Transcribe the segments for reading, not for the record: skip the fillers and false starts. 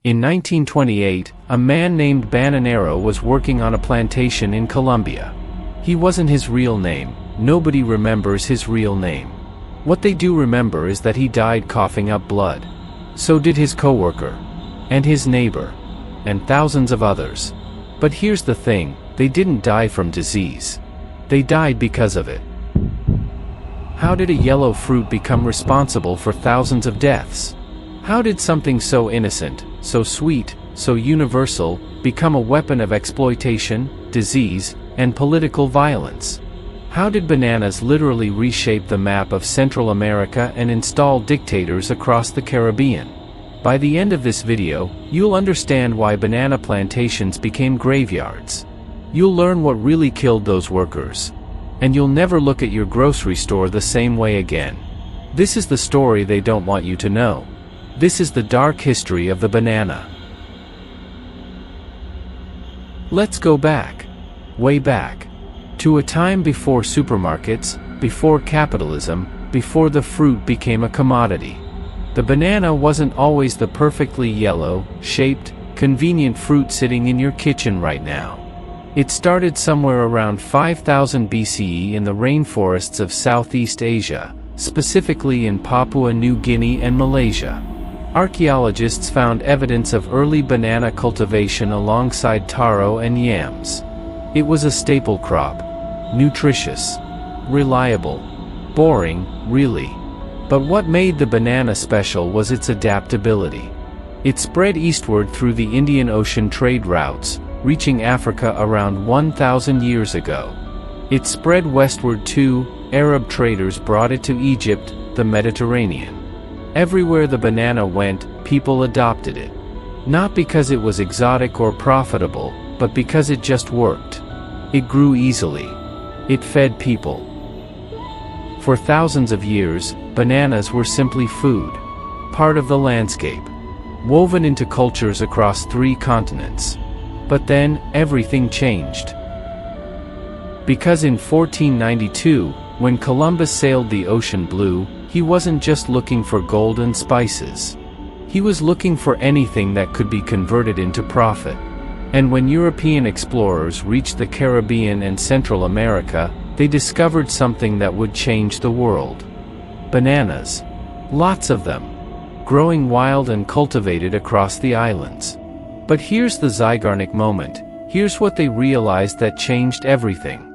In 1928, a man named Bananero was working on a plantation in Colombia. He wasn't his real name. Nobody remembers his real name. What they do remember is that he died coughing up blood. So did his coworker, and his neighbor, and thousands of others. But here's the thing, they didn't die from disease. They died because of it. How did a yellow fruit become responsible for thousands of deaths? How did something so innocent, so sweet, so universal, become a weapon of exploitation, disease, and political violence? How did bananas literally reshape the map of Central America and install dictators across the Caribbean? By the end of this video, you'll understand why banana plantations became graveyards. You'll learn what really killed those workers. And you'll never look at your grocery store the same way again. This is the story they don't want you to know. This is the dark history of the banana. Let's go back, way back, to a time before supermarkets, before capitalism, before the fruit became a commodity. The banana wasn't always the perfectly yellow, shaped, convenient fruit sitting in your kitchen right now. It started somewhere around 5000 BCE in the rainforests of Southeast Asia, specifically in Papua New Guinea and Malaysia. Archaeologists found evidence of early banana cultivation alongside taro and yams. It was a staple crop. Nutritious. Reliable. Boring, really. But what made the banana special was its adaptability. It spread eastward through the Indian Ocean trade routes, reaching Africa around 1,000 years ago. It spread westward too. Arab traders brought it to Egypt, the Mediterranean. Everywhere the banana went, people adopted it. Not because it was exotic or profitable, but because it just worked. It grew easily. It fed people. For thousands of years, bananas were simply food. Part of the landscape. Woven into cultures across 3 continents. But then, everything changed. Because in 1492, when Columbus sailed the ocean blue, he wasn't just looking for gold and spices. He was looking for anything that could be converted into profit. And when European explorers reached the Caribbean and Central America, they discovered something that would change the world. Bananas. Lots of them. Growing wild and cultivated across the islands. But here's the Zygarnik moment. Here's what they realized that changed everything.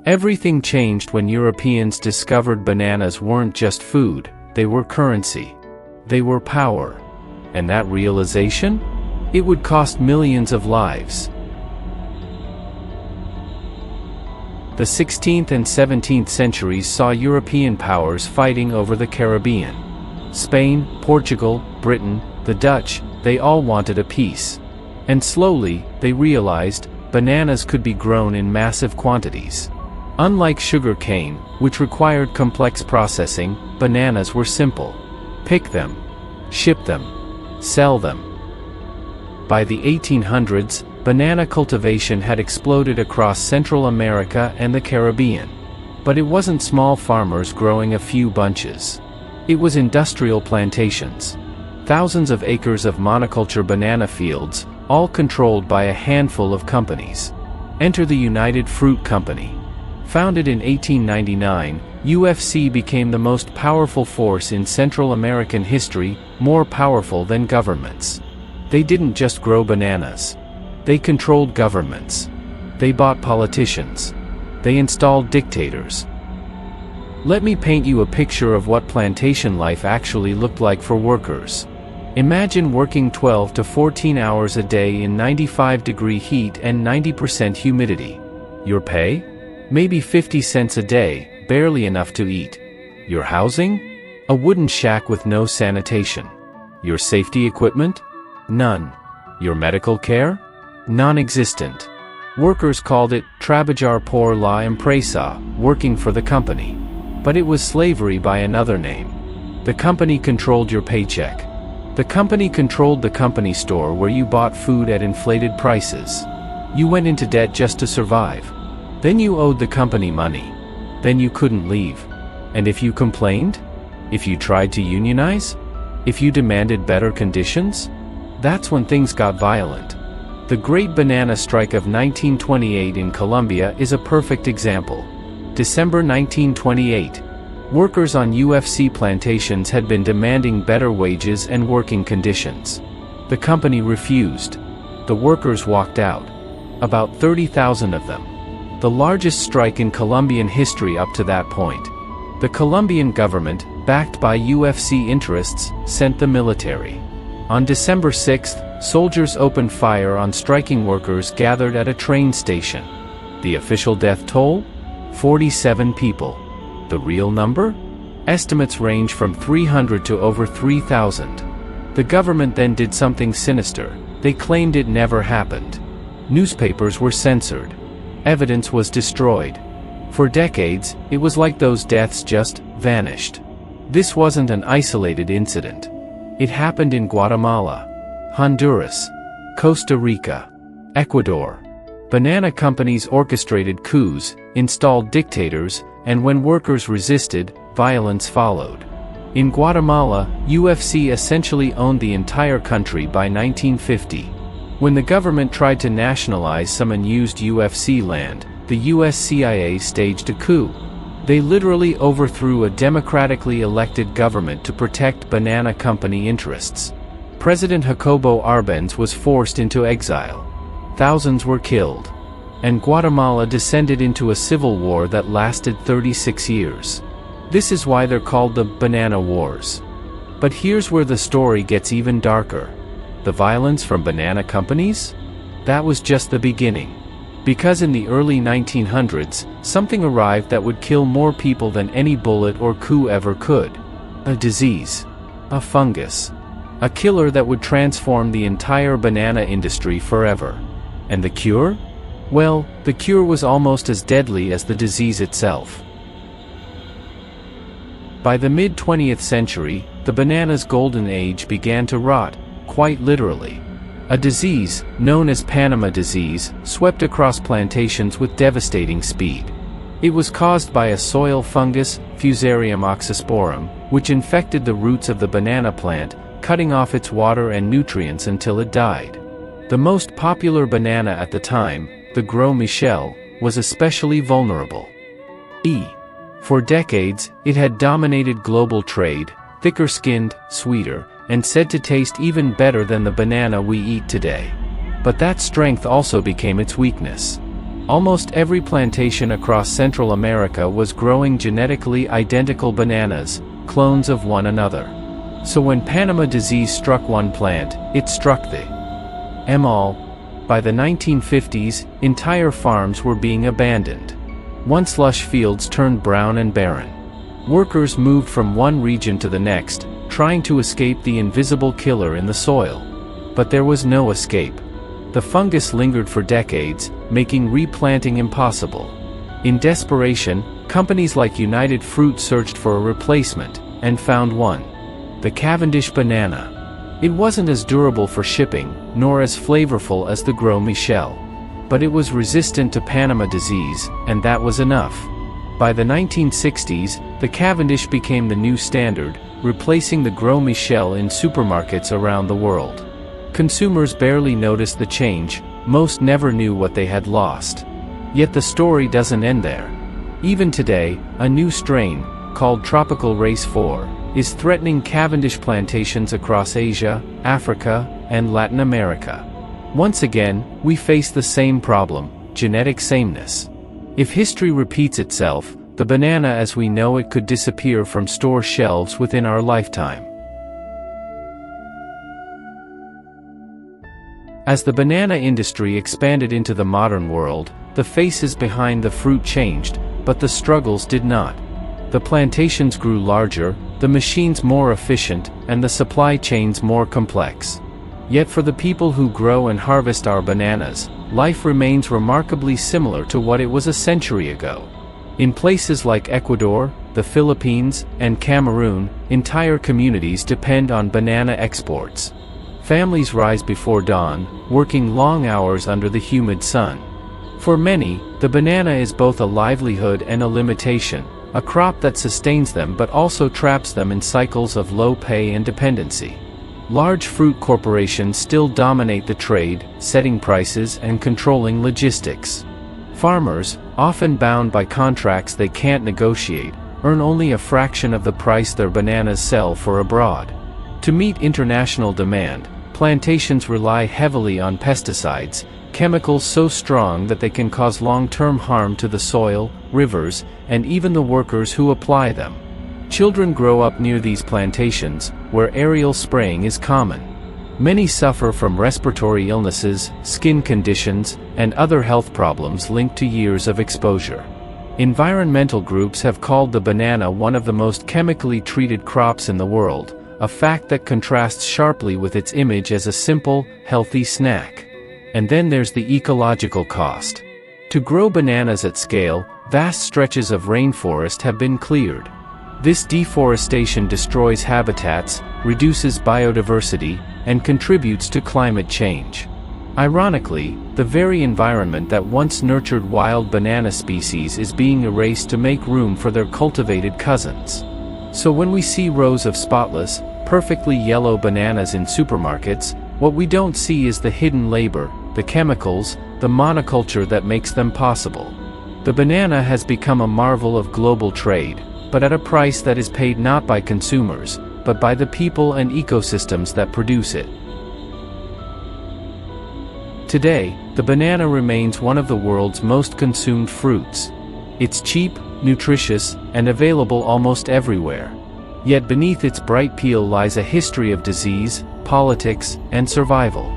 Everything changed when Europeans discovered bananas weren't just food, they were currency. They were power. And that realization? It would cost millions of lives. The 16th and 17th centuries saw European powers fighting over the Caribbean. Spain, Portugal, Britain, the Dutch, they all wanted a piece. And slowly, they realized, bananas could be grown in massive quantities. Unlike sugar cane, which required complex processing, bananas were simple. Pick them. Ship them. Sell them. By the 1800s, banana cultivation had exploded across Central America and the Caribbean. But it wasn't small farmers growing a few bunches. It was industrial plantations. Thousands of acres of monoculture banana fields, all controlled by a handful of companies. Enter the United Fruit Company. Founded in 1899, UFC became the most powerful force in Central American history, more powerful than governments. They didn't just grow bananas. They controlled governments. They bought politicians. They installed dictators. Let me paint you a picture of what plantation life actually looked like for workers. Imagine working 12 to 14 hours a day in 95-degree heat and 90% humidity. Your pay? Maybe 50 cents a day, barely enough to eat. Your housing? A wooden shack with no sanitation. Your safety equipment? None. Your medical care? Non-existent. Workers called it trabajar por la empresa, working for the company. But it was slavery by another name. The company controlled your paycheck. The company controlled the company store where you bought food at inflated prices. You went into debt just to survive. Then you owed the company money. Then you couldn't leave. And if you complained? If you tried to unionize? If you demanded better conditions? That's when things got violent. The Great Banana Strike of 1928 in Colombia is a perfect example. December 1928. Workers on UFC plantations had been demanding better wages and working conditions. The company refused. The workers walked out. About 30,000 of them. The largest strike in Colombian history up to that point. The Colombian government, backed by UFC interests, sent the military. On December 6, soldiers opened fire on striking workers gathered at a train station. The official death toll? 47 people. The real number? Estimates range from 300 to over 3,000. The government then did something sinister. They claimed it never happened. Newspapers were censored. Evidence was destroyed. For decades, it was like those deaths just vanished. This wasn't an isolated incident. It happened in Guatemala, Honduras, Costa Rica, Ecuador. Banana companies orchestrated coups, installed dictators, and when workers resisted, violence followed. In Guatemala, UFC essentially owned the entire country by 1950. When the government tried to nationalize some unused UFC land, the US CIA staged a coup. They literally overthrew a democratically elected government to protect banana company interests. President Jacobo Arbenz was forced into exile. Thousands were killed. And Guatemala descended into a civil war that lasted 36 years. This is why they're called the Banana Wars. But here's where the story gets even darker. The violence from banana companies? That was just the beginning. Because in the early 1900s, something arrived that would kill more people than any bullet or coup ever could. A disease. A fungus. A killer that would transform the entire banana industry forever. And the cure? Well, the cure was almost as deadly as the disease itself. By the mid-20th century, the banana's golden age began to rot, quite literally. A disease, known as Panama disease, swept across plantations with devastating speed. It was caused by a soil fungus, Fusarium oxysporum, which infected the roots of the banana plant, cutting off its water and nutrients until it died. The most popular banana at the time, the Gros Michel, was especially vulnerable. For decades, it had dominated global trade, thicker-skinned, sweeter, and said to taste even better than the banana we eat today. But that strength also became its weakness. Almost every plantation across Central America was growing genetically identical bananas, clones of one another. So when Panama disease struck one plant, it struck them all. By the 1950s, entire farms were being abandoned. Once lush fields turned brown and barren. Workers moved from one region to the next, trying to escape the invisible killer in the soil. But there was no escape. The fungus lingered for decades, making replanting impossible. In desperation, companies like United Fruit searched for a replacement, and found one. The Cavendish banana. It wasn't as durable for shipping, nor as flavorful as the Gros Michel. But it was resistant to Panama disease, and that was enough. By the 1960s, the Cavendish became the new standard, replacing the Gros Michel in supermarkets around the world. Consumers barely noticed the change, most never knew what they had lost. Yet the story doesn't end there. Even today, a new strain, called Tropical Race 4, is threatening Cavendish plantations across Asia, Africa, and Latin America. Once again, we face the same problem, genetic sameness. If history repeats itself, the banana as we know it could disappear from store shelves within our lifetime. As the banana industry expanded into the modern world, the faces behind the fruit changed, but the struggles did not. The plantations grew larger, the machines more efficient, and the supply chains more complex. Yet for the people who grow and harvest our bananas, life remains remarkably similar to what it was a century ago. In places like Ecuador, the Philippines, and Cameroon, entire communities depend on banana exports. Families rise before dawn, working long hours under the humid sun. For many, the banana is both a livelihood and a limitation, a crop that sustains them but also traps them in cycles of low pay and dependency. Large fruit corporations still dominate the trade, setting prices and controlling logistics. Farmers, often bound by contracts they can't negotiate, earn only a fraction of the price their bananas sell for abroad. To meet international demand, plantations rely heavily on pesticides, chemicals so strong that they can cause long-term harm to the soil, rivers, and even the workers who apply them. Children grow up near these plantations, where aerial spraying is common. Many suffer from respiratory illnesses, skin conditions, and other health problems linked to years of exposure. Environmental groups have called the banana one of the most chemically treated crops in the world, a fact that contrasts sharply with its image as a simple, healthy snack. And then there's the ecological cost. To grow bananas at scale, vast stretches of rainforest have been cleared. This deforestation destroys habitats, reduces biodiversity, and contributes to climate change. Ironically, the very environment that once nurtured wild banana species is being erased to make room for their cultivated cousins. So when we see rows of spotless, perfectly yellow bananas in supermarkets, what we don't see is the hidden labor, the chemicals, the monoculture that makes them possible. The banana has become a marvel of global trade, but at a price that is paid not by consumers, but by the people and ecosystems that produce it. Today, the banana remains one of the world's most consumed fruits. It's cheap, nutritious, and available almost everywhere. Yet beneath its bright peel lies a history of disease, politics, and survival.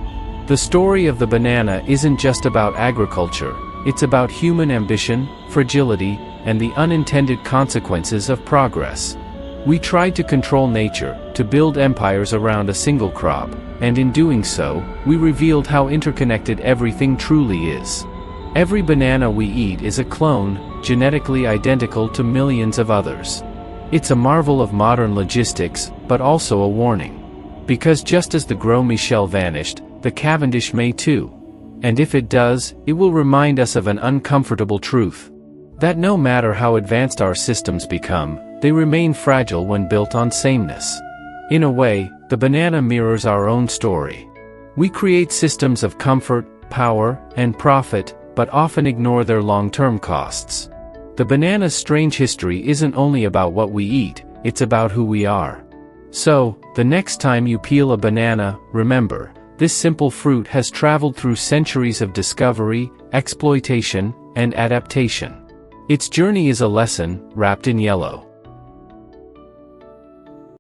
The story of the banana isn't just about agriculture, it's about human ambition, fragility, and the unintended consequences of progress. We tried to control nature, to build empires around a single crop, and in doing so, we revealed how interconnected everything truly is. Every banana we eat is a clone, genetically identical to millions of others. It's a marvel of modern logistics, but also a warning. Because just as the Gros Michel vanished, the Cavendish may too. And if it does, it will remind us of an uncomfortable truth. That no matter how advanced our systems become, they remain fragile when built on sameness. In a way, the banana mirrors our own story. We create systems of comfort, power, and profit, but often ignore their long-term costs. The banana's strange history isn't only about what we eat, it's about who we are. So, the next time you peel a banana, remember, this simple fruit has traveled through centuries of discovery, exploitation, and adaptation. Its journey is a lesson, wrapped in yellow.